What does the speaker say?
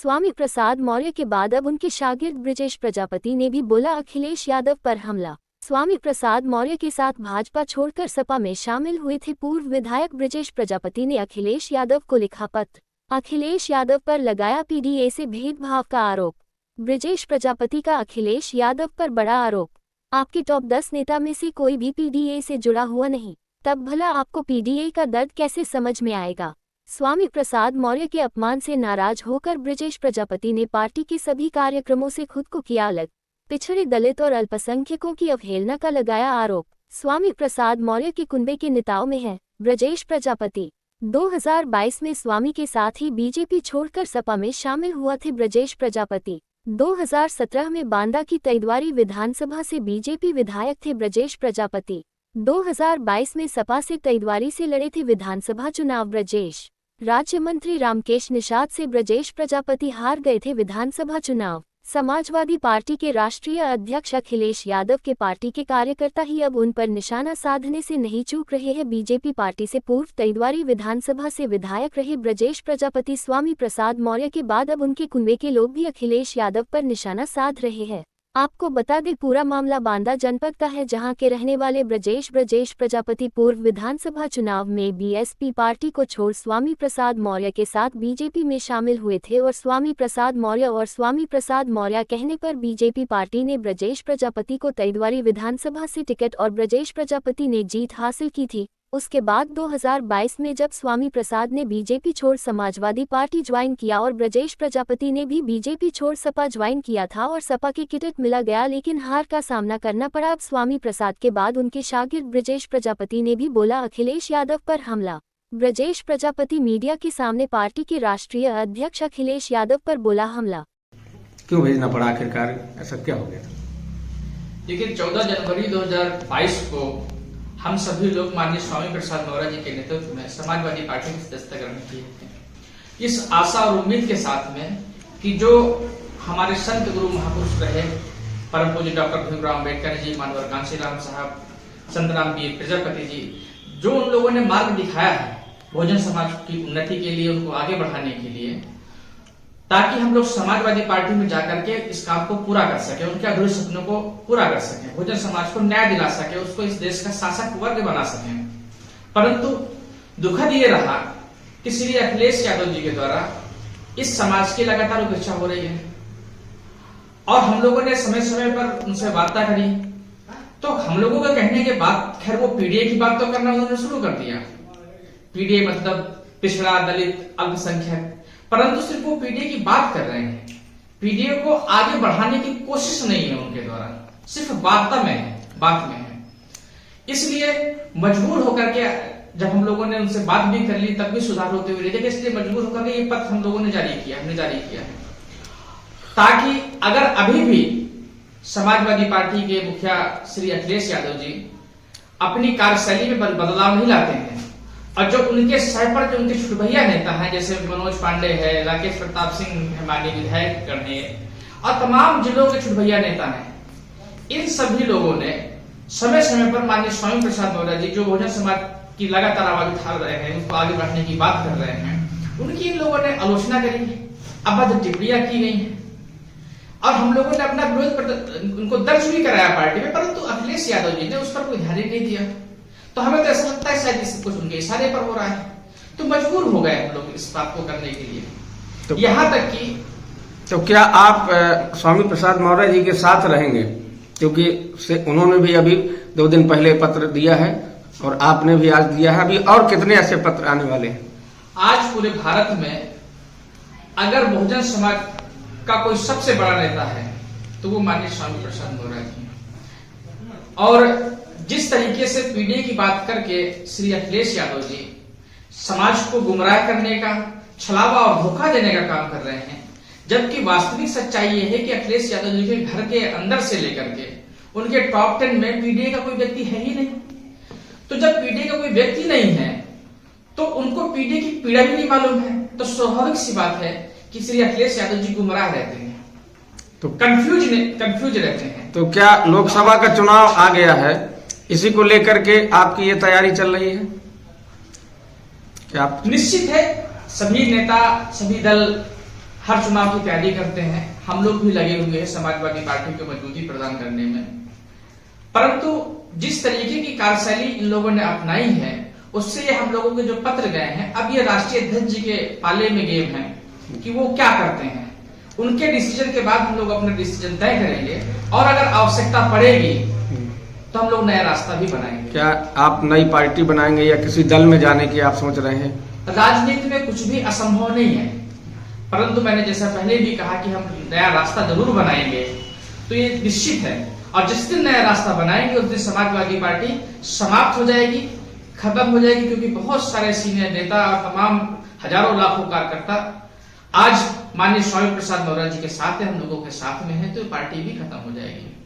स्वामी प्रसाद मौर्य के बाद अब उनके शागिर्द ब्रजेश प्रजापति ने भी बोला अखिलेश यादव पर हमला। स्वामी प्रसाद मौर्य के साथ भाजपा छोड़कर सपा में शामिल हुए थे पूर्व विधायक ब्रजेश प्रजापति ने अखिलेश यादव को लिखा पत्र। अखिलेश यादव पर लगाया पीडीए से भेदभाव का आरोप। ब्रजेश प्रजापति का अखिलेश यादव पर बड़ा आरोप। आपके टॉप 10 नेता में से कोई भी पीडीए से जुड़ा हुआ नहीं, तब भला आपको पीडीए का दर्द कैसे समझ में आएगा। स्वामी प्रसाद मौर्य के अपमान से नाराज होकर ब्रजेश प्रजापति ने पार्टी के सभी कार्यक्रमों से खुद को किया अलग। पिछड़े दलित और अल्पसंख्यकों की अवहेलना का लगाया आरोप। स्वामी प्रसाद मौर्य के कुनबे के नेताओं में है ब्रजेश प्रजापति। 2022 में स्वामी के साथ ही बीजेपी छोड़कर सपा में शामिल हुआ थे ब्रजेश प्रजापति। 2017 में बांदा की तैदवारी विधानसभा से बीजेपी विधायक थे ब्रजेश प्रजापति। 2022 में सपा से तैदवारी से लड़े थे विधानसभा चुनाव ब्रजेश। राज्य मंत्री रामकेश निषाद से ब्रजेश प्रजापति हार गए थे विधानसभा चुनाव। समाजवादी पार्टी के राष्ट्रीय अध्यक्ष अखिलेश यादव के पार्टी के कार्यकर्ता ही अब उन पर निशाना साधने से नहीं चूक रहे हैं। बीजेपी पार्टी से पूर्व तैदवारी विधानसभा से विधायक रहे ब्रजेश प्रजापति स्वामी प्रसाद मौर्य के बाद अब उनके कुनबे के लोग भी अखिलेश यादव पर निशाना साध रहे हैं। आपको बता दें पूरा मामला बांदा जनपद का है, जहां के रहने वाले ब्रजेश प्रजापति पूर्व विधानसभा चुनाव में बीएसपी पार्टी को छोड़ स्वामी प्रसाद मौर्य के साथ बीजेपी में शामिल हुए थे और स्वामी प्रसाद मौर्य कहने पर बीजेपी पार्टी ने ब्रजेश प्रजापति को तैदवारी विधानसभा से टिकट और ब्रजेश प्रजापति ने जीत हासिल की थी। उसके बाद 2022 में जब स्वामी प्रसाद ने बीजेपी छोड़ समाजवादी पार्टी ज्वाइन किया और ब्रजेश प्रजापति ने भी बीजेपी छोड़ सपा ज्वाइन किया था और सपा की टिकट मिला गया, लेकिन हार का सामना करना पड़ा। अब स्वामी प्रसाद के बाद उनके शागिर्द ब्रजेश प्रजापति ने भी बोला अखिलेश यादव पर हमला। ब्रजेश प्रजापति मीडिया के सामने पार्टी के राष्ट्रीय अध्यक्ष अखिलेश यादव पर बोला हमला। क्यों भेजना पड़ा, आखिरकार ऐसा क्या हो गया? देखिए 14 जनवरी 2022 को हम सभी लोग माननीय स्वामी प्रसाद मौर्य जी के नेतृत्व में समाजवादी पार्टी में सदस्यता ग्रहण किए थे, इस आशा और उम्मीद के साथ में कि जो हमारे संत गुरु महापुरुष रहे परम पूज्य डॉक्टर भीमराव अम्बेडकर जी, मानवर कांशीराम साहब, संत रामवीर प्रजापति जी, जो उन लोगों ने मार्ग दिखाया है बहुजन समाज की उन्नति के लिए, उनको आगे बढ़ाने के लिए, ताकि हम लोग समाजवादी पार्टी में जाकर के इस काम को पूरा कर सके, उनके अधूरे सपनों को पूरा कर सके, बहुजन समाज को न्याय दिला सके, उसको इस देश का शासक वर्ग बना सके। परंतु दुखद ये रहा कि श्री अखिलेश यादव जी के द्वारा इस समाज की लगातार उपेक्षा हो रही है और हम लोगों ने समय समय पर उनसे वार्ता करी, तो हम लोगों का कहने के बाद खैर वो पीडीए की बात तो करना उन्होंने शुरू कर दिया। पीडीए मतलब पिछड़ा, दलित, अल्पसंख्यक, परंतु सिर्फ वो पीडीए की बात कर रहे हैं। पीडीए को आगे बढ़ाने की कोशिश नहीं है उनके द्वारा, सिर्फ बात में है। इसलिए मजबूर होकर के जब हम लोगों ने उनसे बात भी कर ली तब भी सुधार होते हुए रहे, इसलिए मजबूर होकर के ये पत्र हम लोगों ने जारी किया है, ताकि अगर अभी भी समाजवादी पार्टी के मुखिया श्री अखिलेश यादव जी अपनी कार्यशैली में बदलाव नहीं लाते हैं और जो उनके सर पर जो उनके छुटभैया नेता हैं, जैसे मनोज पांडे है, राकेश प्रताप सिंह माननीय विधायक करने और तमाम जिलों के छुटभैया नेता हैं, इन सभी लोगों ने समय समय पर माननीय स्वामी प्रसाद मौर्य जी जो बहुजन समाज की लगातार आवाज उठा रहे हैं, उसको आगे बढ़ने की बात कर रहे हैं, उनकी इन लोगों ने आलोचना करी, अभद्र टिप्पणियां की गई है और हम लोगों ने अपना विरोध उनको दर्ज भी कराया पार्टी में, परंतु अखिलेश यादव जी ने उस पर कोई ध्यान नहीं दिया। तो हमें तो ऐसा लगता है शायद सब कुछ उनके इशारे पर हो रहा है, तो मजबूर हो गए हम लोग इस बात को करने के लिए। तो यहाँ तक कि तो क्या आप स्वामी प्रसाद मौर्य जी के साथ रहेंगे, क्योंकि उन्होंने भी अभी 2 दिन पहले पत्र दिया है और आपने भी आज दिया है, अभी और कितने ऐसे पत्र आने वाले हैं? आज पूरे भारत में अगर बहुजन समाज का कोई सबसे बड़ा नेता है तो वो माननीय स्वामी प्रसाद मौर्य जी, और जिस तरीके से पीडीए की बात करके श्री अखिलेश यादव जी समाज को गुमराह करने का, छलावा और धोखा देने का काम कर रहे हैं, जबकि वास्तविक सच्चाई ये है कि अखिलेश यादव जी के घर के अंदर से लेकर के उनके टॉप 10 में पीडीए का कोई व्यक्ति है ही नहीं। तो जब पीडीए का कोई व्यक्ति नहीं है तो उनको पीडीए की पीड़ा भी नहीं मालूम है, तो स्वाभाविक सी बात है कि श्री अखिलेश यादव जी गुमराह रहते हैं, तो कंफ्यूज रहते हैं। तो क्या लोकसभा का चुनाव आ गया है, इसी को लेकर के आपकी ये तैयारी चल रही है? क्या आप निश्चित है सभी नेता, सभी दल हर चुनाव की तैयारी करते हैं, हम लोग भी लगे हुए हैं समाजवादी पार्टी को मजबूती प्रदान करने में। परंतु जिस तरीके की कार्यशैली इन लोगों ने अपनाई है, उससे ये हम लोगों के जो पत्र गए हैं, अब ये राष्ट्रीय अध्यक्ष जी के पाले में गेम है कि वो क्या करते हैं। उनके डिसीजन के बाद हम लोग अपना डिसीजन तय करेंगे और अगर आवश्यकता पड़ेगी तो हम लोग नया रास्ता भी बनाएंगे। क्या आप नई पार्टी बनाएंगे या किसी दल में जाने की आप सोच रहे हैं? राजनीति में कुछ भी असंभव नहीं है, परंतु मैंने जैसा पहले भी कहा कि हम नया रास्ता जरूर बनाएंगे, तो ये निश्चित है। और जिस दिन नया रास्ता बनाएंगे उस दिन समाजवादी पार्टी समाप्त हो जाएगी, खत्म हो जाएगी, क्योंकि बहुत सारे सीनियर नेता और तमाम हजारों लाखों कार्यकर्ता आज माननीय स्वामी प्रसाद मौर्य जी के साथ है, हम लोगों के साथ में है, तो पार्टी भी खत्म हो जाएगी।